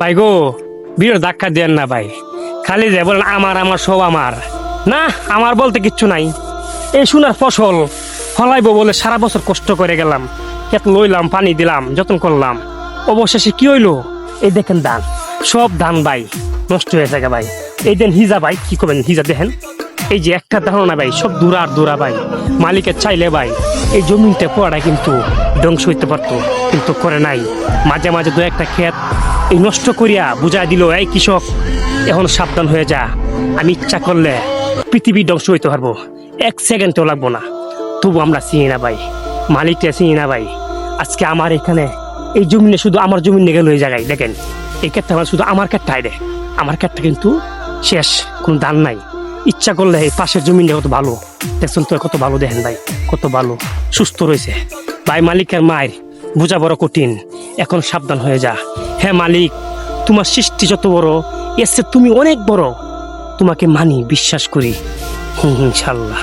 ভাই গো, ভিড় ধাক্কা দেন না ভাই। খালি যে বলেন আমার আমার সব আমার, না আমার বলতে কিচ্ছু নাই। এই সোনার ফসল ফলাইবো বলে সারা বছর কষ্ট করে গেলাম, ক্ষেত লইলাম, পানি দিলাম, যত্ন করলাম, অবশেষে কি হইলো? এই দেখেন ধান, সব ধান ভাই নষ্ট হয়ে থাকে ভাই। এই দেন হিজা ভাই, কি করবেন হিজা দেখেন, এই যে একটা ধারণা না ভাই, সব দূরা আর দূরা ভাই। মালিকের চাইলে ভাই এই জমিনটা পড়াটা কিন্তু ধ্বংস হইতে পারতো, কিন্তু করে নাই। মাঝে মাঝে দু একটা ক্ষেত এই নষ্ট করিয়া বুঝাই দিল, এই কৃষক এখন সাবধান হয়ে যা, আমি ইচ্ছা করলে পৃথিবী ধ্বংস হইতে পারবো, এক সেকেন্ডও লাগবো না। তবু আমরা চিনি না ভাই, মালিকটা চিনি না ভাই। আজকে আমার এখানে এই জমিনে শুধু আমার জমিন গেল এই জায়গায় দেখেন, এই ক্ষেতটা শুধু আমার ক্ষেতটা রে, আমার ক্ষেতটা কিন্তু শেষ, কোনো দান নাই। ইচ্ছা করলে এই পাশের জমিনটা কত ভালো দেখছেন তো, কত ভালো দেখেন ভাই, কত ভালো সুস্থ রয়েছে ভাই। মালিকের মায়ের বোঝা বড় কঠিন, এখন সাবধান হয়ে যা। হ্যাঁ মালিক, তোমার সৃষ্টি যত বড়, এসে তুমি অনেক বড়, তোমাকে মানি, বিশ্বাস করি। ইনশাল্লাহ।